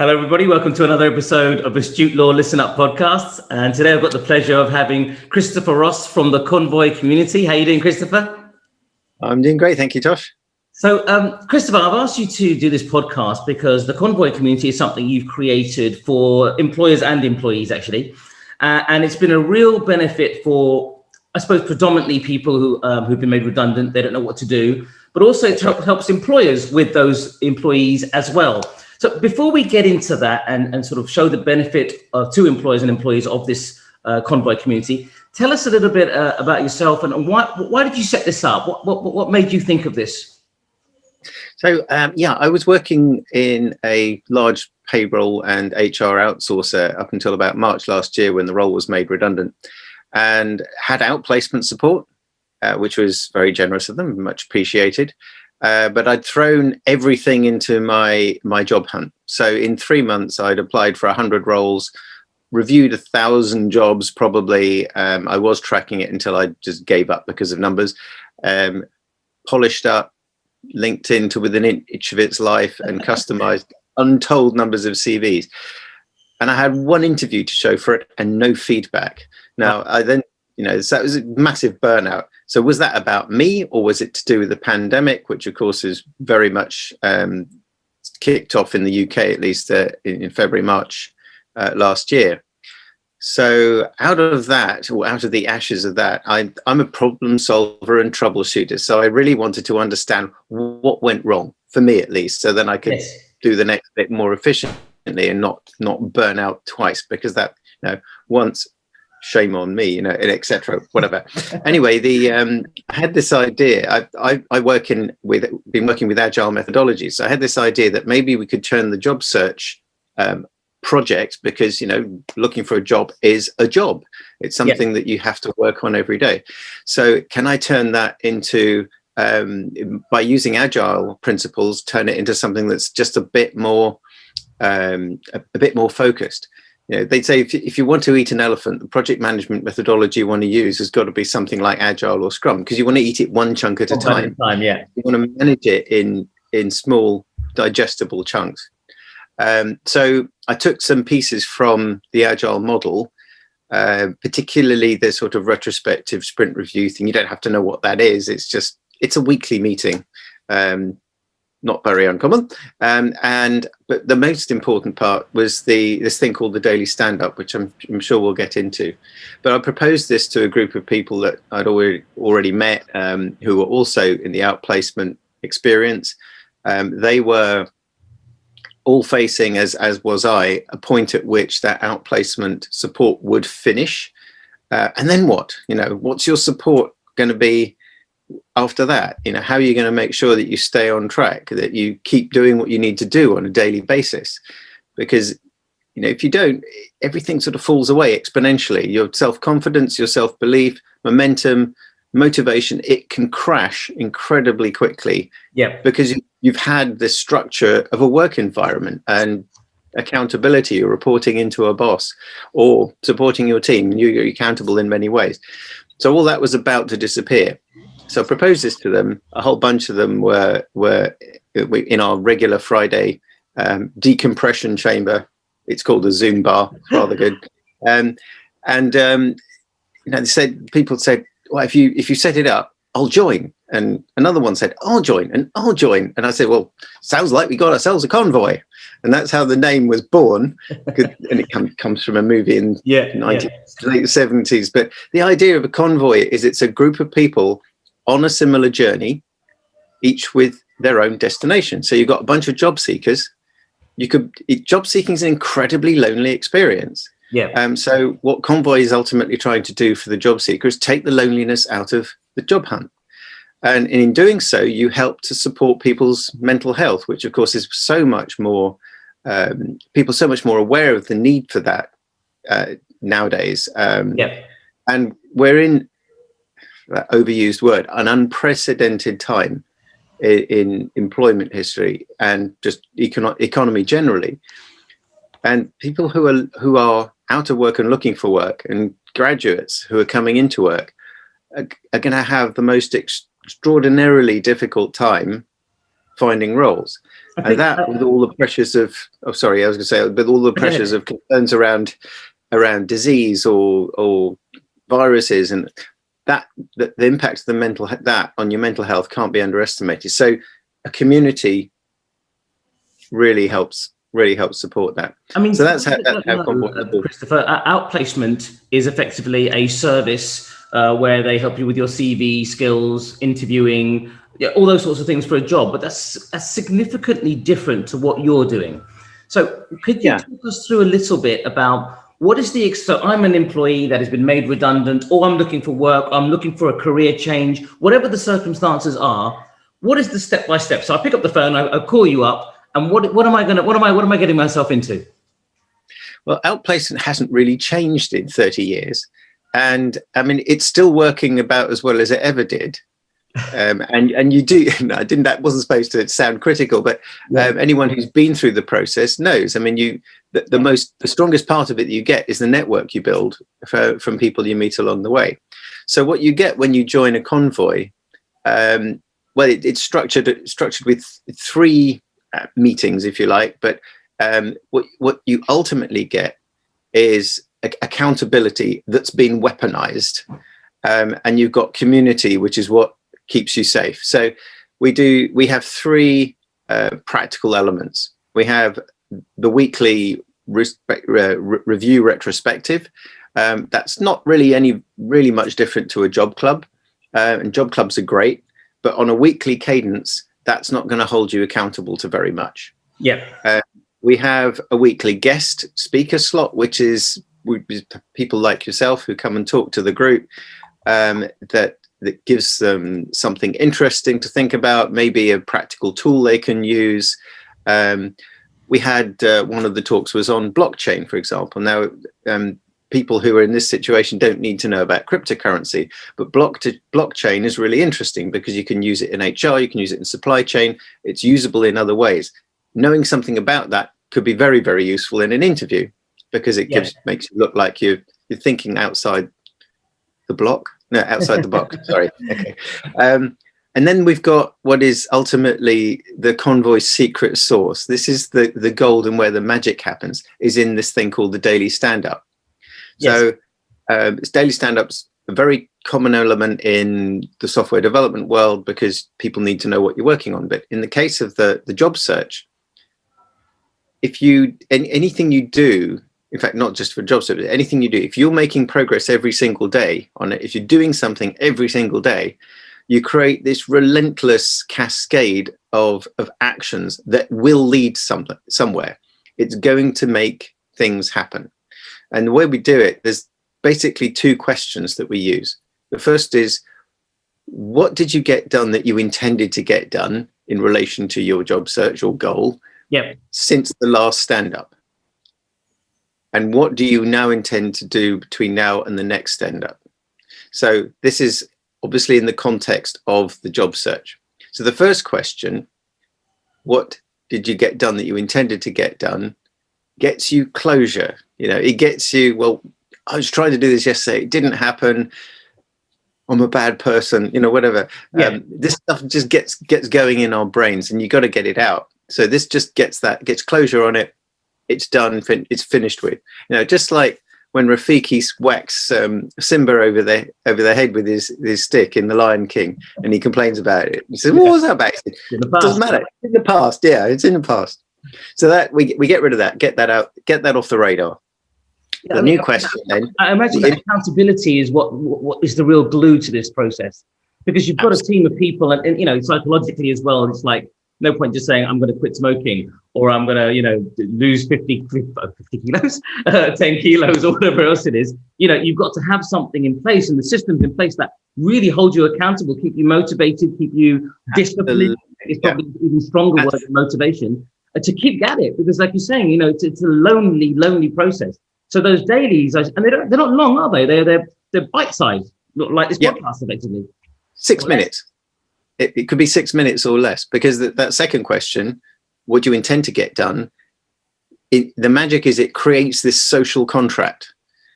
Hello, everybody. Welcome to another episode of Astute Law Listen Up podcasts. And today I've got the pleasure of having Christopher Ross from the Convoy community. How are you doing, Christopher? I'm doing great. Thank you, Tosh. So, Christopher, I've asked you to do this podcast because the Convoy community is something you've created for employers and employees, actually. And it's been a real benefit for, I suppose, predominantly people who've been made redundant. They don't know what to do, but also it helps employers with those employees as well. So before we get into that and sort of show the benefit to employers and employees of this Convoy community, tell us a little bit about yourself and why did you set this up? What made you think of this? So, I was working in a large payroll and HR outsourcer up until about March last year when the role was made redundant, and had outplacement support, which was very generous of them, much appreciated. But I'd thrown everything into my job hunt. So in 3 months, I'd applied for 100 roles, reviewed 1,000 jobs probably. I was tracking it until I just gave up because of numbers. Polished up LinkedIn to within an inch of its life and customized untold numbers of CVs. And I had one interview to show for it and no feedback. Now, I then, so that was a massive burnout. So was that about me, or was it to do with the pandemic, which of course is very much kicked off in the UK, at least in February, March last year. So out of that, or out of the ashes of that, I'm a problem solver and troubleshooter. So I really wanted to understand what went wrong, for me at least, so then I could do the next bit more efficiently and not burn out twice, because that, once, shame on me, and etc. Whatever. Anyway, I had this idea. I've been working with agile methodologies. So I had this idea that maybe we could turn the job search project, because looking for a job is a job. It's something that you have to work on every day. So can I turn that into, by using agile principles, turn it into something that's just a bit more focused? They'd say if you want to eat an elephant, the project management methodology you want to use has got to be something like Agile or Scrum, because you want to eat it one chunk at a time. You want to manage it in small, digestible chunks. So I took some pieces from the Agile model, particularly the sort of retrospective sprint review thing. You don't have to know what that is. It's a weekly meeting. Not very uncommon, but the most important part was this thing called the daily stand-up, which I'm sure we'll get into. But I proposed this to a group of people that I'd already met, who were also in the outplacement experience. They were all facing, as was I, a point at which that outplacement support would finish, and then what? What's your support going to be after that? How are you going to make sure that you stay on track, that you keep doing what you need to do on a daily basis? Because if you don't, everything sort of falls away exponentially. Your self-confidence, your self-belief, momentum, motivation, it can crash incredibly quickly, because you've had this structure of a work environment and accountability. You're reporting into a boss or supporting your team. You're accountable in many ways. So all that was about to disappear. So I proposed this to them. A whole bunch of them were in our regular Friday decompression chamber. It's called a Zoom bar. It's rather good. People said, well, if you set it up, I'll join. And another one said, I'll join, and I'll join. And I said, well, sounds like we got ourselves a convoy. And that's how the name was born. And it comes from a movie in late 70s. But the idea of a convoy is it's a group of people on a similar journey, each with their own destination. So you've got a bunch of job seekers. Job seeking is an incredibly lonely experience. So what Convoy is ultimately trying to do for the job seeker is take the loneliness out of the job hunt. And in doing so, you help to support people's mental health, which of course is so much more, people so much more aware of the need for that nowadays. And we're in, that overused word, an unprecedented time in employment history and just economy generally. And people who are out of work and looking for work, and graduates who are coming into work, are going to have the most extraordinarily difficult time finding roles. And that, with all the pressures of, with all the pressures of concerns around disease or viruses, and that the impact of that on your mental health can't be underestimated. So a community really helps support that. I mean, so that's how Christopher, outplacement is effectively a service where they help you with your CV skills, interviewing, all those sorts of things for a job, but that's significantly different to what you're doing. So could you talk us through a little bit about what is so I'm an employee that has been made redundant, or I'm looking for work, I'm looking for a career change, whatever the circumstances are, what is the step-by-step? So I pick up the phone, I call you up, and what am I getting myself into? Well, outplacement hasn't really changed in 30 years. And I mean, it's still working about as well as it ever did. And you do, that wasn't supposed to sound critical, but anyone who's been through the process knows. I mean, the strongest part of it that you get is the network you build from people you meet along the way. So what you get when you join a convoy, it's structured with 3 meetings, if you like, but what you ultimately get is accountability that's been weaponized, and you've got community, which is what keeps you safe. So we have 3 practical elements. We have the weekly review retrospective. That's not really much different to a job club, and job clubs are great, but on a weekly cadence, that's not going to hold you accountable to very much. We have a weekly guest speaker slot, which is people like yourself who come and talk to the group, that gives them something interesting to think about, maybe a practical tool they can use. We had one of the talks was on blockchain, for example. Now, people who are in this situation don't need to know about cryptocurrency, but blockchain is really interesting because you can use it in HR, you can use it in supply chain, it's usable in other ways. Knowing something about that could be very, very useful in an interview, because it makes you look like you're thinking outside the block. No, outside the box. Sorry. Okay. And then we've got what is ultimately the convoy's secret sauce. This is the gold, and where the magic happens is in this thing called the daily stand-up. So daily stand-up's a very common element in the software development world because people need to know what you're working on. But in the case of the job search, anything you do, in fact, not just for job search, but anything you do, if you're making progress every single day on it, if you're doing something every single day, you create this relentless cascade of actions that will lead somewhere. It's going to make things happen. And the way we do it, there's basically 2 questions that we use. The first is, what did you get done that you intended to get done in relation to your job search or goal since the last stand-up? And what do you now intend to do between now and the next stand-up? So this is obviously in the context of the job search. So the first question, what did you get done that you intended to get done, gets you closure. It gets you, well, I was trying to do this yesterday, it didn't happen, I'm a bad person, whatever. This stuff just gets going in our brains, and you got to get it out. So this just gets closure on it. It's done, it's finished with. Just like when Rafiki whacks Simba over the head with his stick in The Lion King, and he complains about it. He says, "What was that about?" It doesn't matter. It's in the past. Yeah, it's in the past. So that we get rid of that, get that out, get that off the radar. New question then. I imagine that accountability is what is the real glue to this process, because you've got a team of people, and psychologically as well. It's like, no point just saying I'm going to quit smoking, or I'm going to lose 50 kilos, 10 kilos, or whatever else it is. You've got to have something in place, and the systems in place that really hold you accountable, keep you motivated, keep you disciplined. It's probably even stronger word than motivation, to keep at it, because like you're saying, it's a lonely process. So those dailies, and they're not long, are they? They're bite-sized, like this podcast, effectively. 6 minutes. It could be 6 minutes or less, because that second question, what do you intend to get done? The magic is it creates this social contract.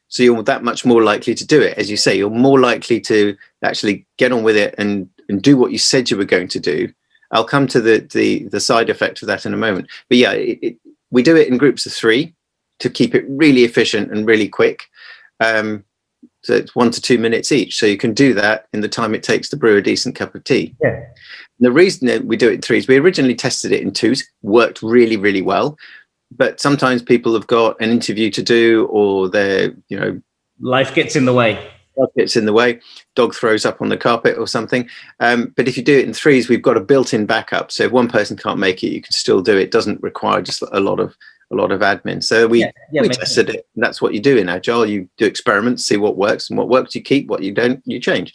So you're that much more likely to do it. As you say, you're more likely to actually get on with it and do what you said you were going to do. I'll come to the side effect of that in a moment. But yeah, we do it in groups of 3 to keep it really efficient and really quick. So it's 1 to 2 minutes each. So you can do that in the time it takes to brew a decent cup of tea. Yeah. The reason that we do it in 3s, we originally tested it in 2s, worked really, really well. But sometimes people have got an interview to do, or they're, life gets in the way. Life gets in the way. Dog throws up on the carpet or something. But if you do it in 3s, we've got a built-in backup. So if one person can't make it, you can still do it. It doesn't require just a lot of admin. So we tested it. And that's what you do in Agile. You do experiments, see what works, and what works you keep, what you don't, you change.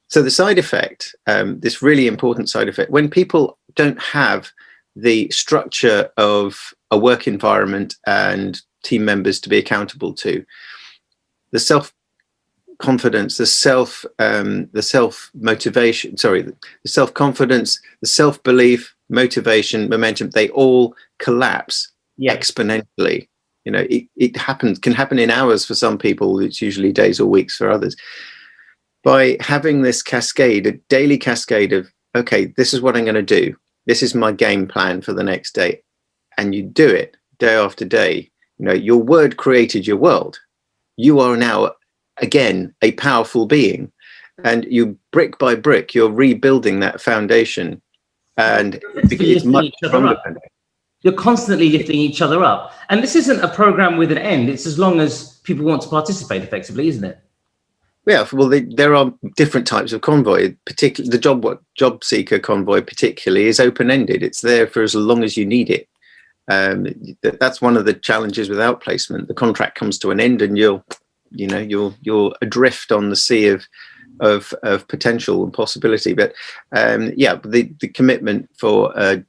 So the side effect, this really important side effect, when people don't have the structure of a work environment and team members to be accountable to, the self-confidence, the self-motivation, the self-confidence, the self-belief, motivation, momentum, they all collapse exponentially. It can happen in hours for some people. It's usually days or weeks for others. By having this cascade, a daily cascade of, okay, this is what I'm going to do. This is my game plan for the next day. And you do it day after day. Your word created your world. You are now, again, a powerful being. And you, brick by brick, you're rebuilding that foundation. And it's much stronger. You're constantly lifting each other up. And this isn't a program with an end. It's as long as people want to participate effectively, isn't it? Yeah, well, there are different types of convoy. Particularly, the job seeker convoy particularly is open-ended. It's there for as long as you need it. That's one of the challenges with outplacement. The contract comes to an end, and you're adrift on the sea of potential and possibility. But the commitment for a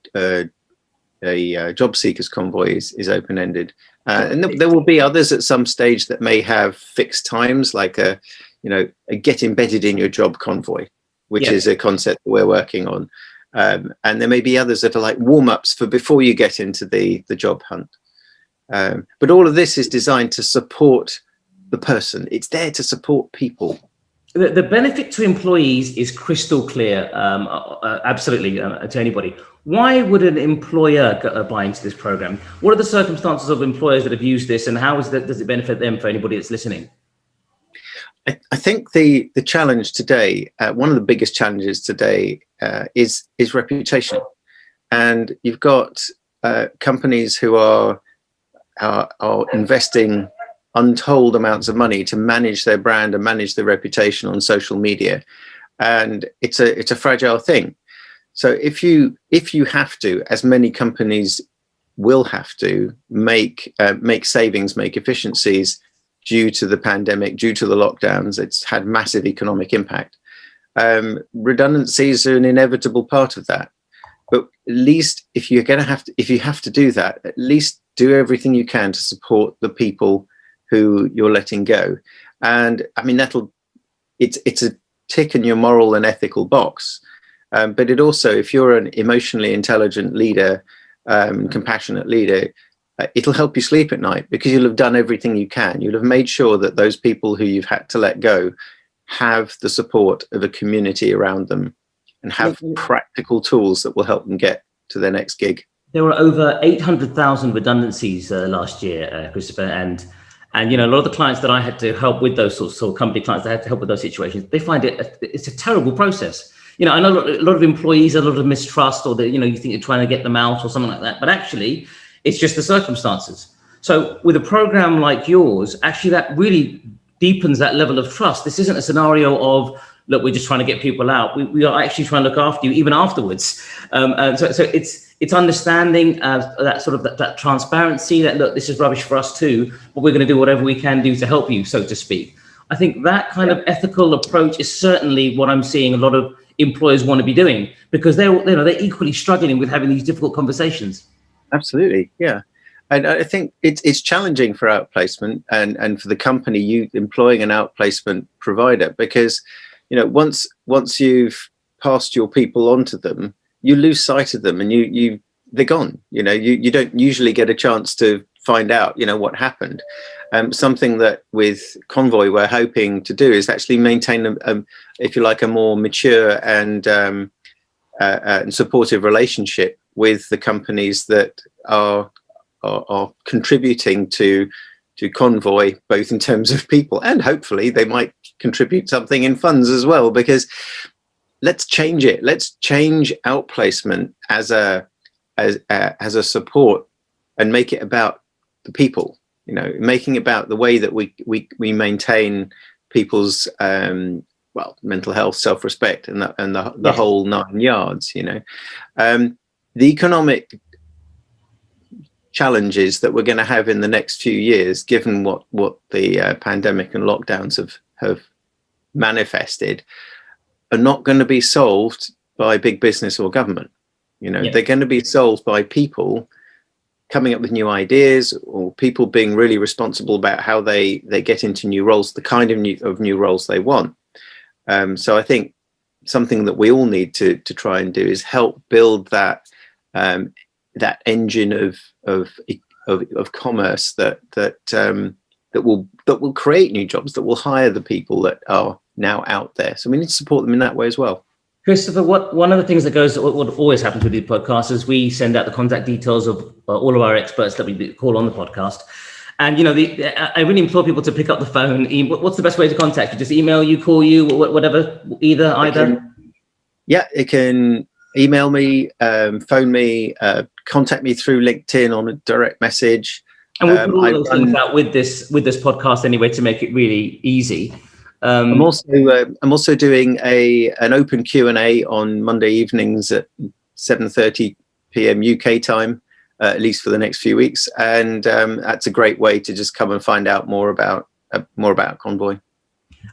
job seekers convoy is open-ended, and there will be others at some stage that may have fixed times, like a get embedded in your job convoy, which is a concept that we're working on. And there may be others that are like warm-ups for before you get into the job hunt. But all of this is designed to support the person. It's there to support people. The benefit to employees is crystal clear, absolutely, to anybody. Why would an employer buy into this program? What are the circumstances of employers that have used this, and how does it benefit them, for anybody that's listening? I think the challenge today, one of the biggest challenges today, is reputation, and you've got companies who are investing untold amounts of money to manage their brand and manage their reputation on social media, and it's a fragile thing. So if you have to, as many companies will have to, make savings, make efficiencies due to the pandemic, due to the lockdowns, it's had massive economic impact. Redundancies are an inevitable part of that. But at least if you have to do that, at least do everything you can to support the people who you're letting go. And I mean, it's a tick in your moral and ethical box. But it also, if you're an emotionally intelligent leader, compassionate leader, it'll help you sleep at night, because you'll have done everything you can. You'll have made sure that those people who you've had to let go have the support of a community around them and have practical tools that will help them get to their next gig. There were over 800,000 redundancies last year, Christopher, and a lot of the clients that I had to help with those sorts of company clients that had to help with those situations, they find it's a terrible process. I know a lot of employees, a lot of mistrust, or that, you think you're trying to get them out or something like that, but actually it's just the circumstances. So with a program like yours, actually that really deepens that level of trust. This isn't a scenario of, look, we're just trying to get people out. We are actually trying to look after you even afterwards. So it's understanding that sort of that transparency, that, look, this is rubbish for us too, but we're going to do whatever we can do to help you, so to speak. I think that kind of ethical approach is certainly what I'm seeing a lot of employers want to be doing, because they're equally struggling with having these difficult conversations. Absolutely, yeah. And I think it's challenging for outplacement and for the company you employing an outplacement provider, because once you've passed your people on to them, you lose sight of them, and they're gone. You don't usually get a chance to find out what happened. Something that with Convoy we're hoping to do is actually maintain if you like, a more mature and and supportive relationship with the companies that are contributing to Convoy, both in terms of people, and hopefully they might contribute something in funds as well, because let's change it. Let's change outplacement as a support and make it about the people, making it about the way that we maintain people's mental health, self-respect, and the whole 9 yards. The economic challenges that we're going to have in the next few years, given what the pandemic and lockdowns have manifested, are not going to be solved by big business or government. They're going to be solved by people coming up with new ideas, or people being really responsible about how they get into new roles, the kind of new roles they want. So I think something that we all need to try and do is help build that engine of commerce that will create new jobs, that will hire the people that are now out there. So we need to support them in that way as well. Christopher, one of the things what always happens with these podcasts is we send out the contact details of all of our experts that we call on the podcast. And, I really implore people to pick up the phone. What's the best way to contact you? Just email you, call you, whatever, either? It can email me, phone me, contact me through LinkedIn on a direct message. And we'll put all those things out with this podcast anyway to make it really easy. I'm also doing an open Q&A on Monday evenings at 7:30 p.m. UK time, at least for the next few weeks, and that's a great way to just come and find out more about Convoy.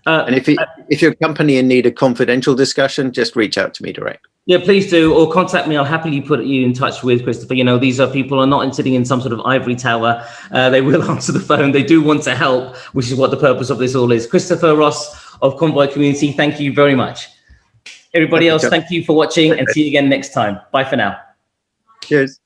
And if you're a company in need of confidential discussion, just reach out to me direct. Yeah, please do, or contact me. I'll happily put you in touch with Christopher. These are people are not sitting in some sort of ivory tower. They will answer the phone. They do want to help, which is what the purpose of this all is. Christopher Ross of Convoy Community, thank you very much. Everybody else, thank you for watching, and see you again next time. Bye for now. Cheers.